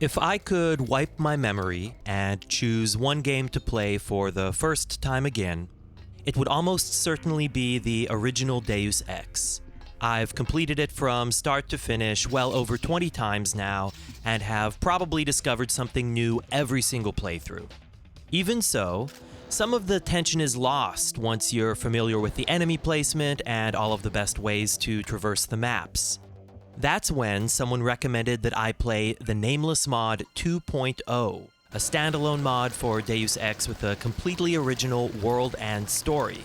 If I could wipe my memory and choose one game to play for the first time again, it would almost certainly be the original Deus Ex. I've completed it from start to finish well over 20 times now, and have probably discovered something new every single playthrough. Even so, some of the tension is lost once you're familiar with the enemy placement and all of the best ways to traverse the maps. That's when someone recommended that I play the Nameless Mod 2.0, a standalone mod for Deus Ex with a completely original world and story.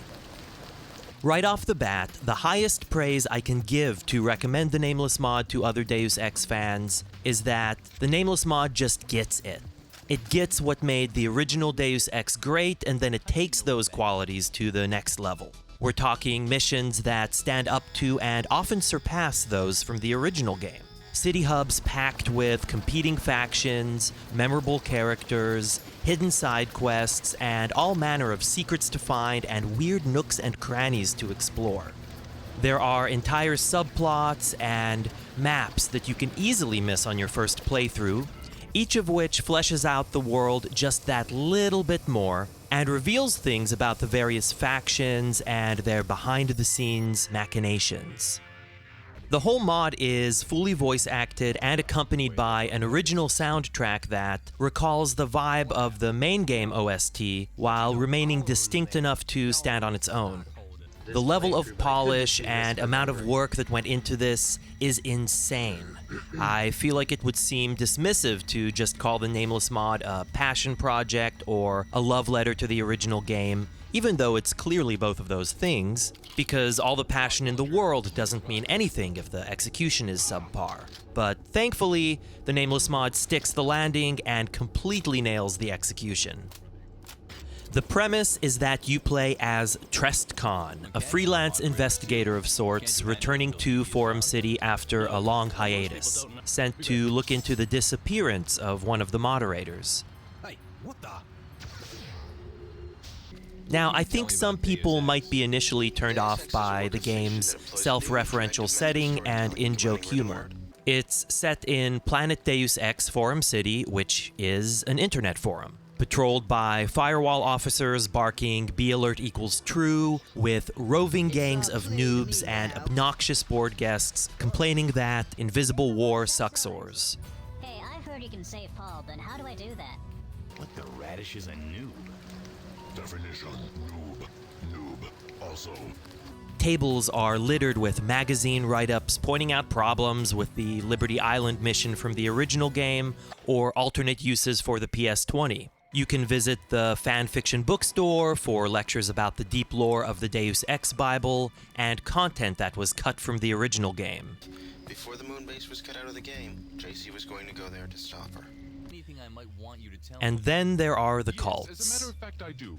Right off the bat, the highest praise I can give to recommend the Nameless Mod to other Deus Ex fans is that the Nameless Mod just gets it. It gets what made the original Deus Ex great, and then it takes those qualities to the next level. We're talking missions that stand up to and often surpass those from the original game. City hubs packed with competing factions, memorable characters, hidden side quests, and all manner of secrets to find and weird nooks and crannies to explore. There are entire subplots and maps that you can easily miss on your first playthrough, each of which fleshes out the world just that little bit more and reveals things about the various factions and their behind-the-scenes machinations. The whole mod is fully voice-acted and accompanied by an original soundtrack that recalls the vibe of the main game OST while remaining distinct enough to stand on its own. The level of polish and amount of work that went into this is insane. I feel like it would seem dismissive to just call the Nameless Mod a passion project or a love letter to the original game, even though it's clearly both of those things, because all the passion in the world doesn't mean anything if the execution is subpar. But thankfully, the Nameless Mod sticks the landing and completely nails the execution. The premise is that you play as Trestcon, a freelance investigator of sorts returning to Forum City after a long hiatus, sent to look into the disappearance of one of the moderators. Hey, what the? Now, I think some people might be initially turned off by the game's self-referential setting and in-joke humor. It's set in Planet Deus Ex Forum City, which is an internet forum, patrolled by firewall officers barking "Be alert equals true," with roving gangs of noobs and obnoxious board guests complaining that Invisible War sucksores. Hey, I've heard you can save Paul, but how do I do that? What the radish is a noob? Definition, noob. Also, Tables are littered with magazine write-ups pointing out problems with the Liberty Island mission from the original game or alternate uses for the PS20. You can visit the fanfiction bookstore for lectures about the deep lore of the Deus Ex Bible and content that was cut from the original game. Before the moon base was cut out of the game, Tracy was going to go there to stop her. Anything I might want you to tell And then there are the yes, as a cults. matter of fact, I do.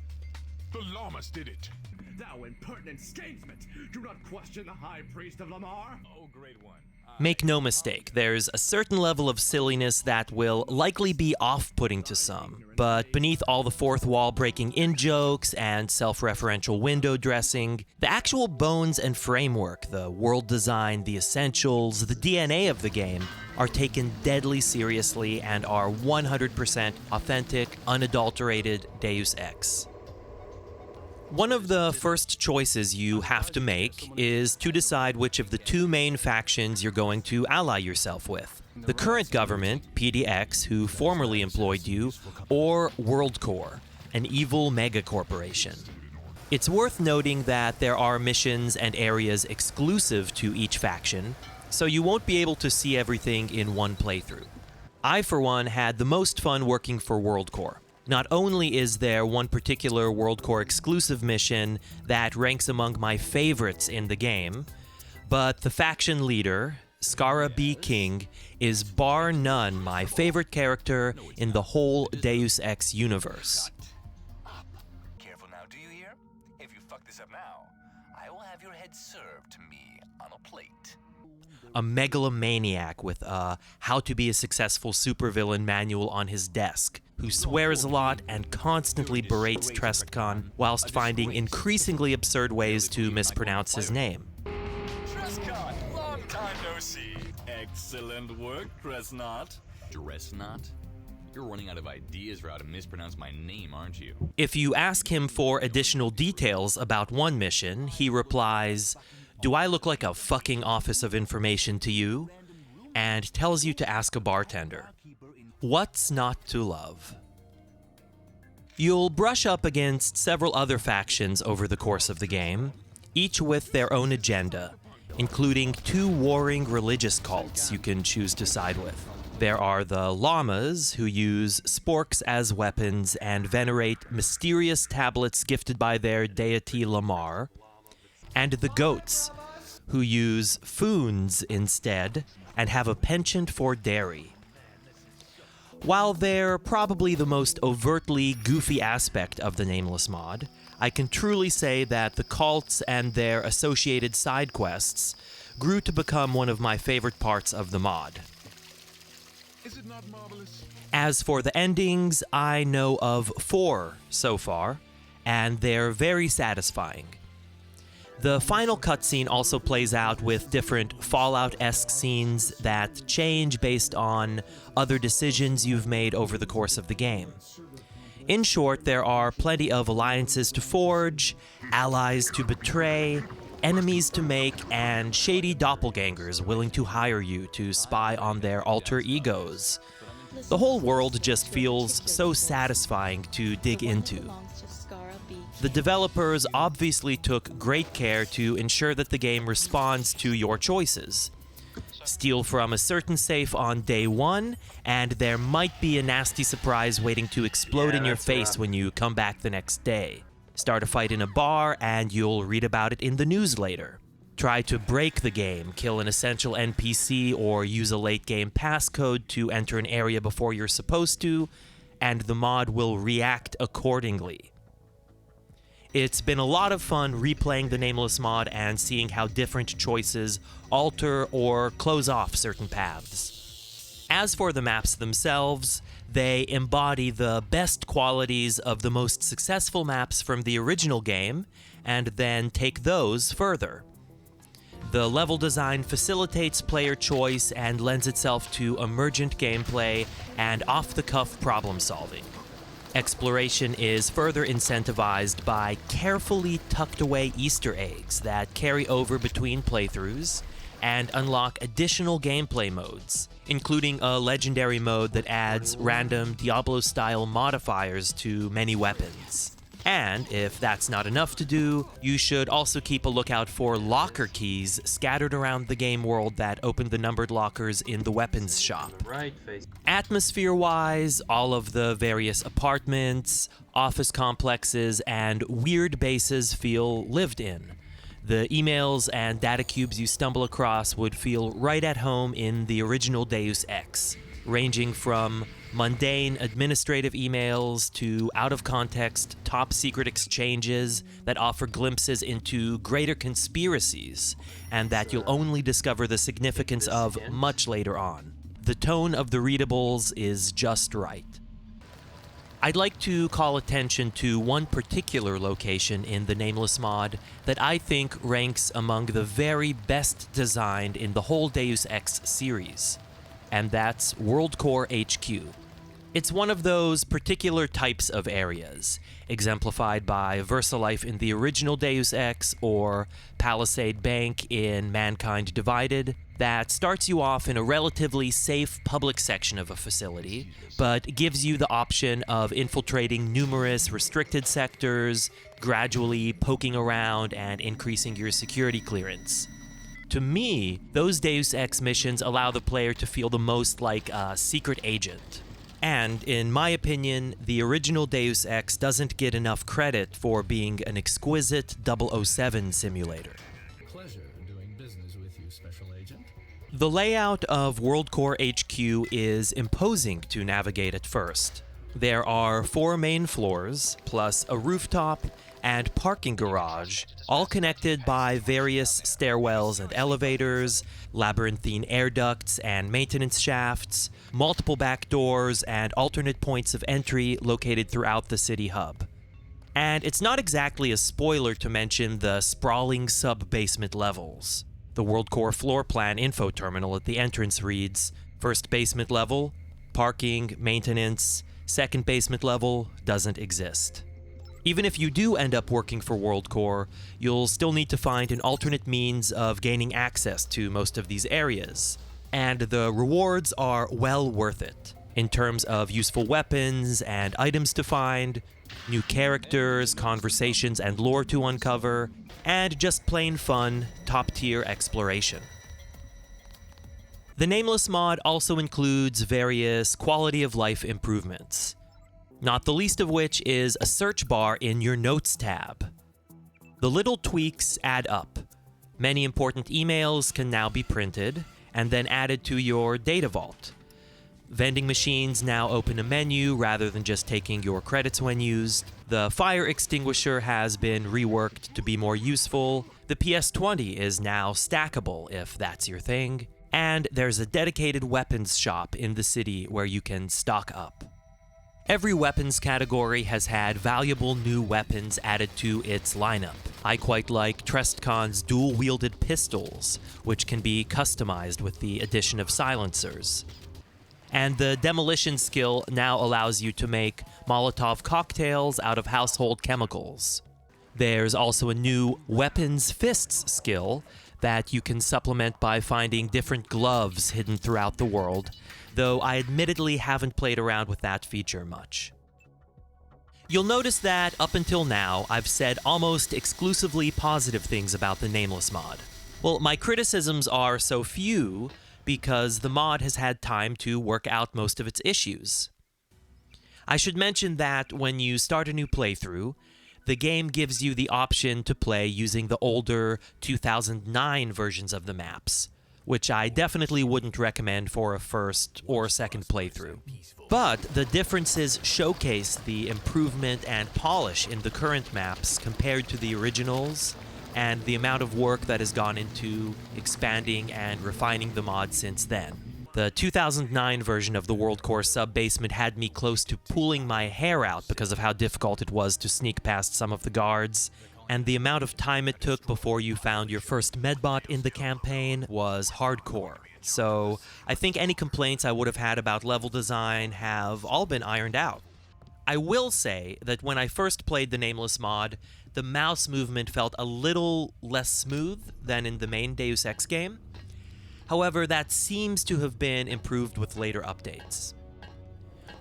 The Llamas did it. Thou impertinent scapesman! Do not question the High Priest of Lamar! Oh, great one. Make no mistake, there's a certain level of silliness that will likely be off-putting to some, but beneath all the fourth wall breaking in jokes and self-referential window dressing, the actual bones and framework, the world design, the essentials, the DNA of the game, are taken deadly seriously and are 100% authentic, unadulterated Deus Ex. One of the first choices you have to make is to decide which of the two main factions you're going to ally yourself with. The current government, PDX, who formerly employed you, or Worldcore, an evil megacorporation. It's worth noting that there are missions and areas exclusive to each faction, so you won't be able to see everything in one playthrough. I, for one, had the most fun working for Worldcore. Not only is there one particular Worldcore exclusive mission that ranks among my favorites in the game, but the faction leader, Skara B. King, is bar none my favorite character in the whole Deus Ex universe. Careful now, do you hear? If you fuck this up now, I will have your head served to me on a plate. A megalomaniac with a how to be a successful supervillain manual on his desk, who swears a lot and constantly berates Trestcon whilst finding increasingly absurd ways to mispronounce his name. Trestcon, long time no see. Excellent work, Tresnot. Dressnot? You're running out of ideas for how to mispronounce my name, aren't you? If you ask him for additional details about one mission, he replies, "Do I look like a fucking office of information to you?" and tells you to ask a bartender. What's not to love? You'll brush up against several other factions over the course of the game, each with their own agenda, including 2 warring religious cults you can choose to side with. There are the llamas, who use sporks as weapons and venerate mysterious tablets gifted by their deity Lamar, and the goats, who use foons instead and have a penchant for dairy. While they're probably the most overtly goofy aspect of the Nameless Mod, I can truly say that the cults and their associated side quests grew to become one of my favorite parts of the mod. Is it not marvelous? As for the endings, I know of 4 so far, and they're very satisfying. The final cutscene also plays out with different Fallout-esque scenes that change based on other decisions you've made over the course of the game. In short, there are plenty of alliances to forge, allies to betray, enemies to make, and shady doppelgangers willing to hire you to spy on their alter egos. The whole world just feels so satisfying to dig into. The developers obviously took great care to ensure that the game responds to your choices. Steal from a certain safe on day 1, and there might be a nasty surprise waiting to explode in your face when you come back the next day. Start a fight in a bar, and you'll read about it in the news later. Try to break the game, kill an essential NPC, or use a late-game passcode to enter an area before you're supposed to, and the mod will react accordingly. It's been a lot of fun replaying the Nameless Mod and seeing how different choices alter or close off certain paths. As for the maps themselves, they embody the best qualities of the most successful maps from the original game, and then take those further. The level design facilitates player choice and lends itself to emergent gameplay and off-the-cuff problem solving. Exploration is further incentivized by carefully tucked away Easter eggs that carry over between playthroughs and unlock additional gameplay modes, including a legendary mode that adds random Diablo-style modifiers to many weapons. And if that's not enough to do, you should also keep a lookout for locker keys scattered around the game world that open the numbered lockers in the weapons shop. Atmosphere-wise, all of the various apartments, office complexes, and weird bases feel lived in. The emails and data cubes you stumble across would feel right at home in the original Deus Ex, ranging from mundane administrative emails to out-of-context, top-secret exchanges that offer glimpses into greater conspiracies, and that you'll only discover the significance of much later on. The tone of the readables is just right. I'd like to call attention to one particular location in the Nameless Mod that I think ranks among the very best designed in the whole Deus Ex series, and that's Worldcore HQ. It's one of those particular types of areas, exemplified by VersaLife in the original Deus Ex or Palisade Bank in Mankind Divided, that starts you off in a relatively safe public section of a facility, but gives you the option of infiltrating numerous restricted sectors, gradually poking around and increasing your security clearance. To me, those Deus Ex missions allow the player to feel the most like a secret agent. And, in my opinion, the original Deus Ex doesn't get enough credit for being an exquisite 007 simulator. Pleasure doing business with you, Special Agent. The layout of Worldcore HQ is imposing to navigate at first. There are 4 main floors, plus a rooftop and parking garage, all connected by various stairwells and elevators, labyrinthine air ducts and maintenance shafts, multiple back doors, and alternate points of entry located throughout the city hub. And it's not exactly a spoiler to mention the sprawling sub-basement levels. The Worldcore floor plan info terminal at the entrance reads, first basement level, parking, maintenance, second basement level doesn't exist. Even if you do end up working for Worldcore, you'll still need to find an alternate means of gaining access to most of these areas. And the rewards are well worth it, in terms of useful weapons and items to find, new characters, conversations, and lore to uncover, and just plain fun, top-tier exploration. The Nameless Mod also includes various quality-of-life improvements, not the least of which is a search bar in your Notes tab. The little tweaks add up. Many important emails can now be printed and then added to your data vault. Vending machines now open a menu rather than just taking your credits when used. The fire extinguisher has been reworked to be more useful. The PS20 is now stackable if that's your thing. And there's a dedicated weapons shop in the city where you can stock up. Every weapons category has had valuable new weapons added to its lineup. I quite like Trestcon's dual-wielded pistols, which can be customized with the addition of silencers. And the demolition skill now allows you to make Molotov cocktails out of household chemicals. There's also a new weapons fists skill that you can supplement by finding different gloves hidden throughout the world, though I admittedly haven't played around with that feature much. You'll notice that up until now, I've said almost exclusively positive things about the Nameless Mod. Well, my criticisms are so few because the mod has had time to work out most of its issues. I should mention that when you start a new playthrough, the game gives you the option to play using the older 2009 versions of the maps, which I definitely wouldn't recommend for a first or second playthrough. But the differences showcase the improvement and polish in the current maps compared to the originals, and the amount of work that has gone into expanding and refining the mod since then. The 2009 version of the Worldcore sub-basement had me close to pulling my hair out because of how difficult it was to sneak past some of the guards, and the amount of time it took before you found your first medbot in the campaign was hardcore. So I think any complaints I would have had about level design have all been ironed out. I will say that when I first played the Nameless Mod, the mouse movement felt a little less smooth than in the main Deus Ex game. However, that seems to have been improved with later updates.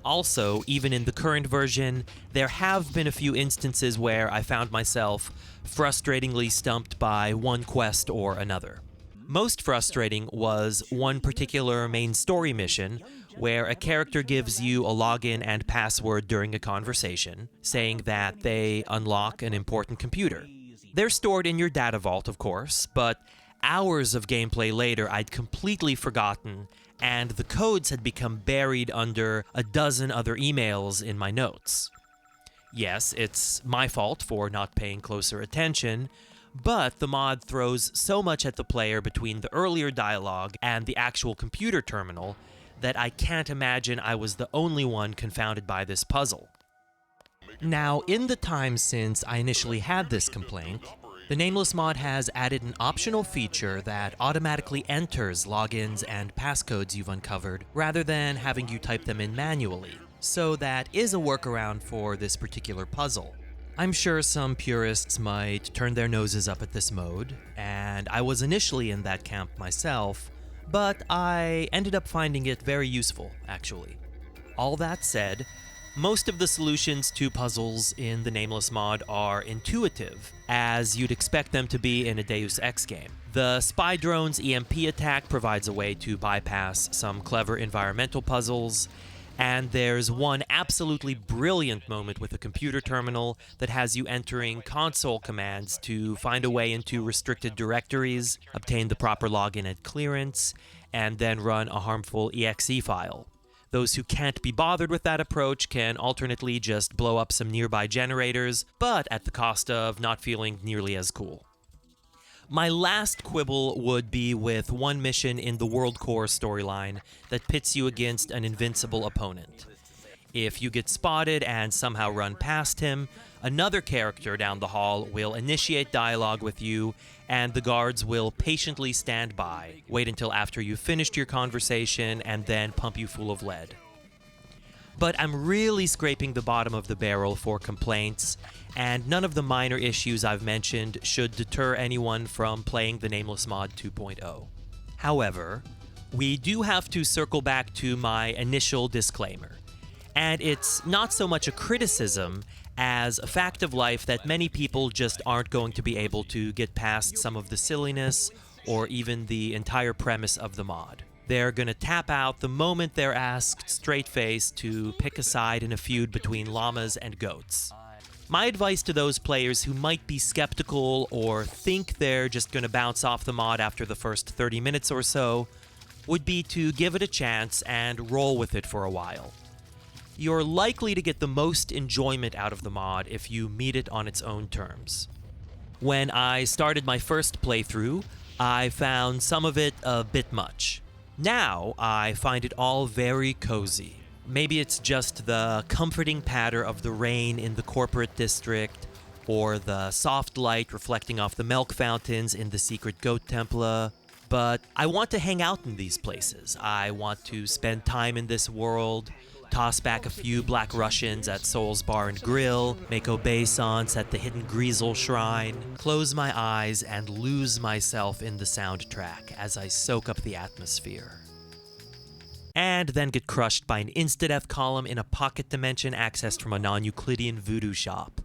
Also, even in the current version, there have been a few instances where I found myself frustratingly stumped by one quest or another. Most frustrating was one particular main story mission where a character gives you a login and password during a conversation, saying that they unlock an important computer. They're stored in your data vault, of course, but hours of gameplay later I'd completely forgotten, and the codes had become buried under a dozen other emails in my notes. Yes, it's my fault for not paying closer attention, but the mod throws so much at the player between the earlier dialogue and the actual computer terminal that I can't imagine I was the only one confounded by this puzzle. Now, in the time since I initially had this complaint, the Nameless Mod has added an optional feature that automatically enters logins and passcodes you've uncovered, rather than having you type them in manually. So that is a workaround for this particular puzzle. I'm sure some purists might turn their noses up at this mode, and I was initially in that camp myself, but I ended up finding it very useful, actually. All that said, most of the solutions to puzzles in the Nameless Mod are intuitive, as you'd expect them to be in a Deus Ex game. The spy drone's EMP attack provides a way to bypass some clever environmental puzzles, and there's one absolutely brilliant moment with a computer terminal that has you entering console commands to find a way into restricted directories, obtain the proper login and clearance, and then run a harmful exe file. Those who can't be bothered with that approach can alternately just blow up some nearby generators, but at the cost of not feeling nearly as cool. My last quibble would be with one mission in the Worldcore storyline that pits you against an invincible opponent. If you get spotted and somehow run past him, another character down the hall will initiate dialogue with you, and the guards will patiently stand by, wait until after you've finished your conversation, and then pump you full of lead. But I'm really scraping the bottom of the barrel for complaints, and none of the minor issues I've mentioned should deter anyone from playing the Nameless Mod 2.0. However, we do have to circle back to my initial disclaimer. And it's not so much a criticism as a fact of life that many people just aren't going to be able to get past some of the silliness or even the entire premise of the mod. They're gonna tap out the moment they're asked straight-faced to pick a side in a feud between llamas and goats. My advice to those players who might be skeptical or think they're just gonna bounce off the mod after the first 30 minutes or so would be to give it a chance and roll with it for a while. You're likely to get the most enjoyment out of the mod if you meet it on its own terms. When I started my first playthrough, I found some of it a bit much. Now, I find it all very cozy. Maybe it's just the comforting patter of the rain in the corporate district, or the soft light reflecting off the milk fountains in the secret goat temple, but I want to hang out in these places. I want to spend time in this world, toss back a few Black Russians at Soul's Bar and Grill, make obeisance at the hidden Greasel Shrine, close my eyes and lose myself in the soundtrack as I soak up the atmosphere. And then get crushed by an insta-death column in a pocket dimension accessed from a non-Euclidean voodoo shop.